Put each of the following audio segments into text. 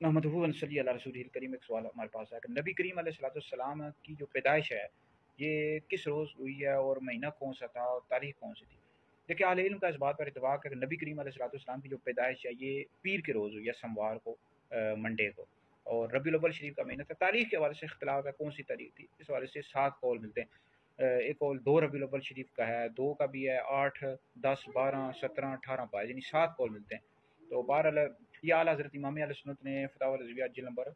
محمد صلی اللہ رسول کریم، ایک سوال ہمارے پاس ہے کہ نبی کریم علیہ السلام کی جو پیدائش ہے یہ کس روز ہوئی ہے اور مہینہ کون سا تھا اور تاریخ کون سی تھی؟ دیکھیے اہل علم کا اس بات پر اتفاق ہے کہ نبی کریم علیہ السلام کی جو پیدائش ہے یہ پیر کے روز ہوئی ہے، سموار کو، منڈے کو، اور ربیع الاول شریف کا مہینہ تھا۔ تاریخ کے حوالے سے اختلاف ہے کون سی تاریخ تھی، اس حوالے سے 7 قول ملتے ہیں۔ ایک قول 2 ربیع الاول شریف کا ہے، 2 کا بھی ہے، 8، 10، 12، 17، 18 پائے، یعنی 7 قول ملتے ہیں۔ تو بہرحال یہ اعلیٰ حضرت امام علیہ سنت نے فتاوی رضویہ جلد نمبر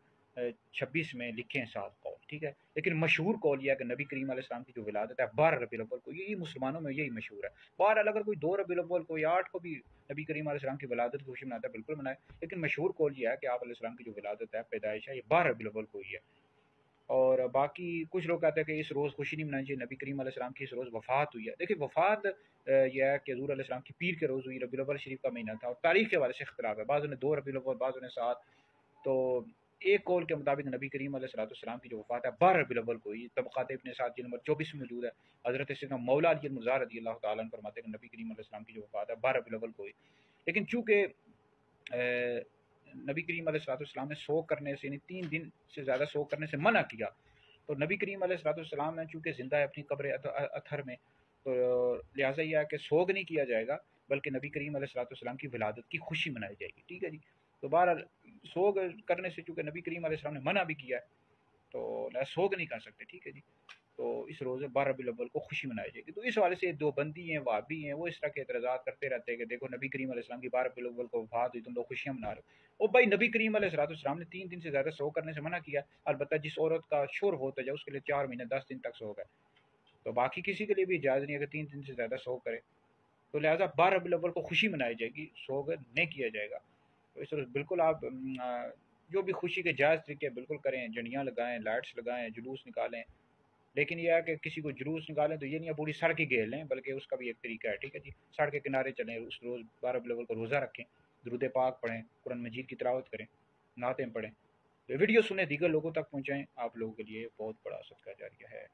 26 میں لکھے ہیں 7 قول، ٹھیک ہے۔ لیکن مشہور قول یہ ہے کہ نبی کریم علیہ السلام کی جو ولادت ہے 12 ربیع الاول کو، یہی مسلمانوں میں یہی مشہور ہے۔ بہرحال اگر کوئی 2 ربیع الاول کو یا 8 کو بھی نبی کریم علیہ السلام کی ولادت کی خوشی مناتا ہے، بالکل منائے، لیکن مشہور قول یہ ہے کہ آپ علیہ السلام کی جو ولادت ہے، پیدائش ہے، یہ 12 ربیع الاول کو ہی ہے۔ اور باقی کچھ لوگ کہتے ہیں کہ اس روز خوشی نہیں منانی چاہیے، نبی کریم علیہ السلام کی اس روز وفات ہوئی ہے۔ دیکھیں وفات یہ ہے کہ حضور علیہ السلام کی پیر کے روز ہوئی، ربیع الاول شریف کا مہینہ تھا، اور تاریخ کے حوالے سے اختلاف ہے، بعضوں نے 2 ربیع الاول، بعضوں نے 7۔ تو ایک قول کے مطابق نبی کریم علیہ السلام کی جو وفات ہے 12 ربیع الاول کو ہوئی۔ طبقات ابن سعد جلد نمبر 24 میں موجود ہے۔ حضرت سیدنا مولا علی المرضی رضی اللہ تعالیٰ عنہ فرماتے ہیں کہ نبی کریم علیہ السلام کی جو وفات ہے 12 ربیع الاول کو ہوئی۔ لیکن چونکہ نبی کریم علیہ السلام نے سوگ کرنے سے، یعنی 3 دن سے زیادہ سوگ کرنے سے منع کیا، تو نبی کریم علیہ السلام نے چونکہ زندہ ہے اپنی قبر اطہر میں، تو لہٰذا یہ ہے کہ سوگ نہیں کیا جائے گا، بلکہ نبی کریم علیہ السلام کی ولادت کی خوشی منائی جائے گی، ٹھیک ہے جی۔ تو بہرحال سوگ کرنے سے چونکہ نبی کریم علیہ السلام نے منع بھی کیا ہے، تو لہٰذا سوگ نہیں کر سکتے، ٹھیک ہے جی۔ تو اس روز 12 ربیع الاول کو خوشی منائی جائے گی۔ تو اس حوالے سے دو بندی ہیں، وہابی ہیں، وہ اس طرح کے اعتراضات کرتے رہتے ہیں کہ دیکھو نبی کریم علیہ السلام کی 12 ربیع الاول کو وفات ہوئی، تم لوگ خوشیاں منا رہے ہو۔ اور بھائی نبی کریم علیہ السلام نے 3 دن سے زیادہ سوگ کرنے سے منع کیا، البتہ جس عورت کا شور ہوتا جائے اس کے لیے 4 مہینے 10 دن تک سوگ ہے، تو باقی کسی کے لیے بھی اجازت نہیں ہے کہ 3 دن سے زیادہ سوگ کرے۔ تو لہٰذا 12 ربیع الاول کو خوشی منائی جائے گی، سوگ نہیں کیا جائے گا۔ تو اس طرح بالکل آپ جو بھی خوشی کے جائز طریقے بالکل کریں، جھنڈیاں لگائیں، لائٹس لگائیں، جلوس نکالیں، لیکن یہ ہے کہ کسی کو جلوس نکالیں تو یہ نہیں ہے پوری سڑک ہی گھیر لیں، بلکہ اس کا بھی ایک طریقہ ہے، ٹھیک ہے جی۔ سڑک کے کنارے چلیں، اس روز 12 ربیع الاول کو روزہ رکھیں، درود پاک پڑھیں، قرآن مجید کی تلاوت کریں، نعتیں پڑھیں، تو ویڈیو سنیں، دیگر لوگوں تک پہنچائیں، آپ لوگوں کے لیے بہت بڑا صدقہ جاریہ ہے۔